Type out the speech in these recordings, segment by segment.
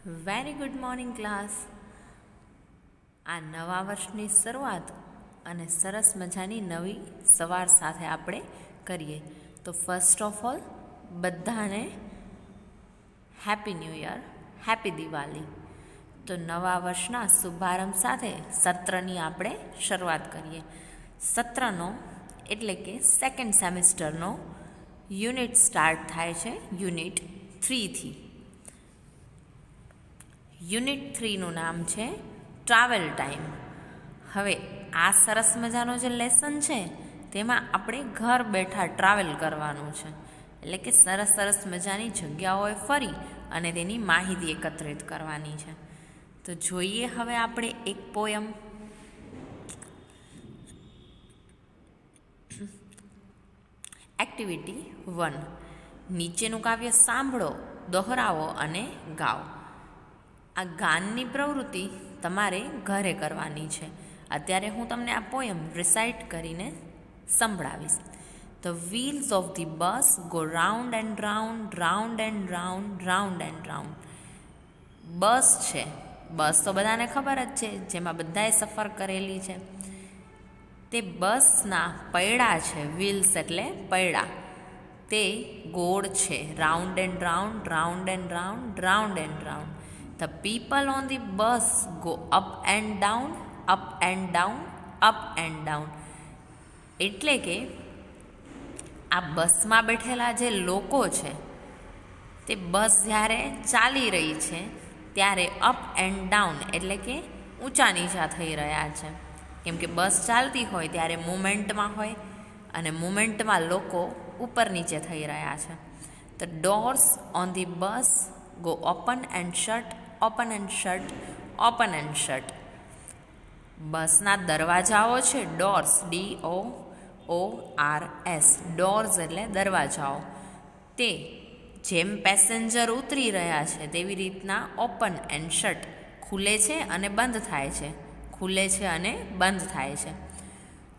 Very good morning class. આ નવા વર્ષની શરૂઆત અને સરસ મજાની નવી સવાર સાથે આપણે કરીએ. તો ફર્સ્ટ ઓફ ઓલ બધાને happy new year, happy Diwali. તો નવા વર્ષના શુભારંભ સાથે સત્રની આપણે શરૂઆત કરીએ. સત્રનો એટલે કે સેકન્ડ સેમિસ્ટરનો યુનિટ સ્ટાર્ટ થાય છે યુનિટ 3થી. યુનિટ 3નું નામ છે ટ્રાવેલ ટાઈમ. હવે આ સરસ મજાનો જે લેસન છે તેમાં આપણે ઘર બેઠા ટ્રાવેલ કરવાનું છે, એટલે કે સરસ સરસ મજાની જગ્યાઓએ ફરી અને તેની માહિતી એકત્રિત કરવાની છે. તો જોઈએ હવે આપણે એક પોયમ. એક્ટિવિટી 1. નીચેનું કાવ્ય સાંભળો, દોહરાવો અને ગાઓ. આ ગાનની પ્રવૃત્તિ તમારે ઘરે કરવાની છે. અત્યારે હું તમને આ પોયમ રિસાઇટ કરીને સંભળાવીશ. The wheels of the bus go round and round, round and round, round and round. બસ છે, બસ તો બધાને ખબર જ છે, જેમાં બધાએ સફર કરેલી છે. તે બસના પૈડા છે, વ્હીલ્સ એટલે પૈડા, તે ગોળ છે. Round and round, round and round, round and round. The people on the bus go up and down, up and down, up and down. એટલે કે આ બસમાં બેઠેલા જે લોકો છે તે બસ જ્યારે ચાલી રહી છે ત્યારે અપ એન્ડ ડાઉન એટલે કે ઊંચા નીચા થઈ રહ્યા છે. કેમ કે બસ ચાલતી હોય ત્યારે મુમેન્ટમાં હોય અને મુમેન્ટમાં લોકો ઉપર નીચે થઈ રહ્યા છે. The doors on the bus go open and shut, open and shut, open and shut. બસના દરવાજાઓ છે, ડોર્સ, DOORS, ડોર્સ એટલે દરવાજાઓ, તે જેમ પેસેન્જર ઉતરી રહ્યા છે તેવી રીતના ઓપન એન્ડ શટ, ખુલે છે અને બંધ થાય છે, ખુલે છે અને બંધ થાય છે.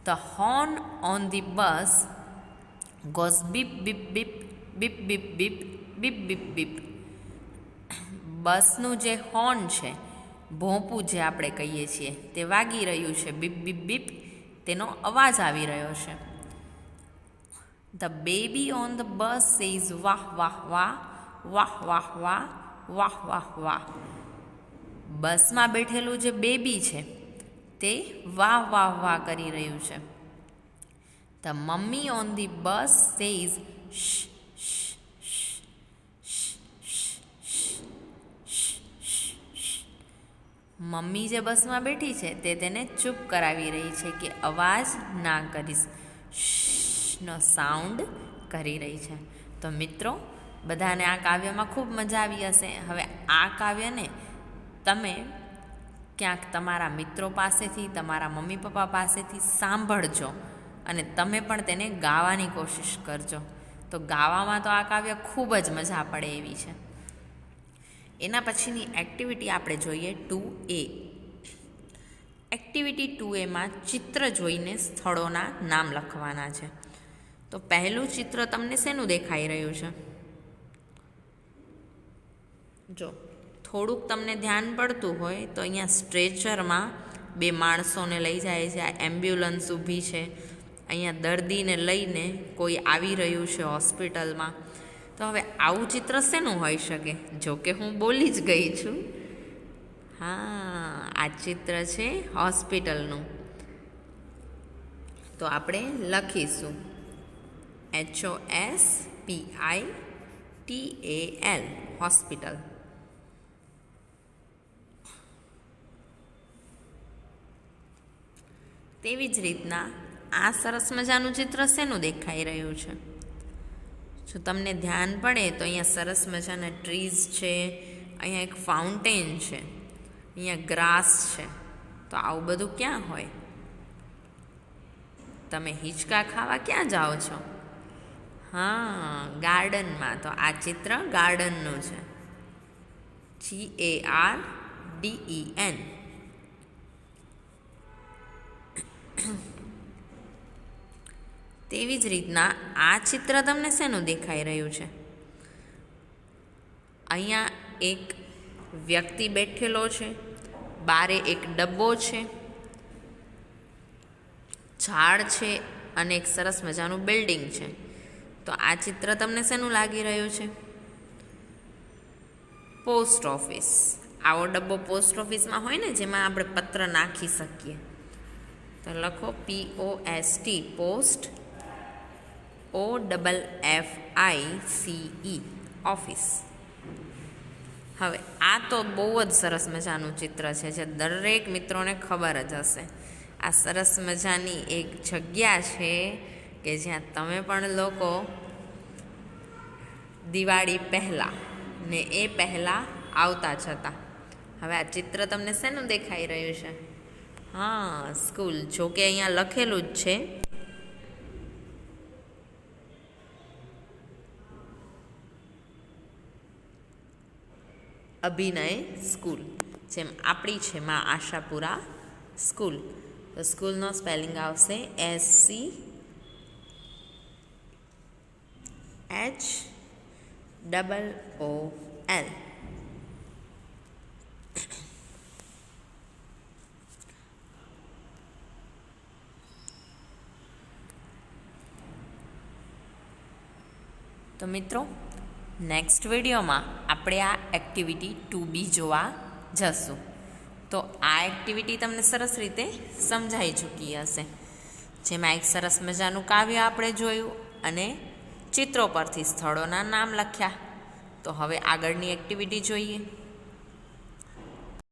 The horn on the bus goes beep beep beep, beep beep beep, beep beep beep. બસનું જે હોર્ન છે, ભોંપું જે આપણે કહીએ છીએ, તે વાગી રહ્યું છે, બીપ બીપ બીપ, તેનો અવાજ આવી રહ્યો છે. The baby on the bus says વાહ વાહ વાહ, વાહ વાહ વાહ, વાહ વાહ વાહ. બસમાં બેઠેલું જે બેબી છે તે વાહ વાહ વાહ કરી રહ્યું છે. The mummy on the bus says shh shh shh shh shh shh. Mummy જે બસમાં બેઠી છે તે તેને ચૂપ કરાવી રહી છે કે અવાજ ના કરીશ, નો સાઉન્ડ કરી રહી છે. તો મિત્રો, બધાને આ કાવ્યમાં ખૂબ મજા આવી હશે. હવે આ કાવ્યને તમે ક્યાંક તમારા મિત્રો પાસેથી, તમારા મમ્મી પપ્પા પાસેથી સાંભળજો અને તમે પણ તેને ગાવાની કોશિશ કરજો. તો ગાવામાં તો આ કાવ્ય ખૂબ જ મજા પડે એવી છે. એના પછીની એક્ટિવિટી આપણે જોઈએ 2A. એક્ટિવિટી 2Aમાં ચિત્ર જોઈને સ્થળોના નામ લખવાના છે. તો પહેલું ચિત્ર તમને શેનું દેખાઈ રહ્યું છે? જો થોડુંક તમને ધ્યાન પડતું હોય તો અહીંયા સ્ટ્રેચરમાં બે માણસોને લઈ જાય છે, આ એમ્બ્યુલન્સ ઊભી છે, અહીંયા દર્દીને લઈને કોઈ આવી રહ્યું છે હોસ્પિટલમાં. તો હવે આવું ચિત્ર શેનું હોઈ શકે? જો કે હું બોલી જ ગઈ છું. હા, આ ચિત્ર છે હોસ્પિટલનું. તો આપણે લખીશું HOSPITAL, હોસ્પિટલ. તેવી જ રીતના આ સરસ મજાનું ચિત્ર શેનું દેખાઈ રહ્યું છે? જો તમને ધ્યાન પડે તો અહીંયા સરસ મજાના ટ્રીઝ છે, અહીંયા એક ફાઉન્ટેન છે, અહીંયા ગ્રાસ છે. તો આવું બધું ક્યાં હોય? તમે હિંચકા ખાવા ક્યાં જાઓ છો? હા, ગાર્ડનમાં. તો આ ચિત્ર ગાર્ડનનું છે, GARDEN. તેવી જ રીતના આ ચિત્ર તમને શેનું દેખાઈ રહ્યું છે? અહીંયા એક વ્યક્તિ બેઠેલો છે, બારે એક ડબ્બો છે, ઝાડ છે અને એક સરસ મજાનું બિલ્ડિંગ છે. તો આ ચિત્ર તમને શેનું લાગી રહ્યું છે? Post office. આવો ડબ્બો પોસ્ટ ઓફિસમાં હોય ને, જેમાં આપણે પત્ર નાખી શકીએ. તો લખો POST, પોસ્ટ, OFFICE, ઓફિસ. હવે આ તો બહુ જ સરસ મજાનું ચિત્ર છે, જે દરેક મિત્રોને ખબર જ હશે. આ સરસ મજાની એક જગ્યા છે કે જ્યાં તમે પણ લોકો દિવાળી પહેલાં ને એ પહેલાં આવતા જતા. હવે આ ચિત્ર તમને શેનું દેખાઈ રહ્યું છે? હા, સ્કૂલ. જો કે અહીંયા લખેલું જ છે અભિનય સ્કૂલ, જેમ આપણી છે માં આશાપુરા સ્કૂલ. તો સ્કૂલનો સ્પેલિંગ આવશે SCHOOL. તો મિત્રો, નેક્સ્ટ વિડીયોમાં આપણે આ એક્ટિવિટી 2B જોવા જશું. તો આ એક્ટિવિટી તમને સરસ રીતે સમજાઈ ચૂકી હશે, જેમાં એક સરસ મજાનું કાવ્ય આપણે જોયું અને ચિત્રો પરથી સ્થળોના નામ લખ્યા. તો હવે આગળની એક્ટિવિટી જોઈએ.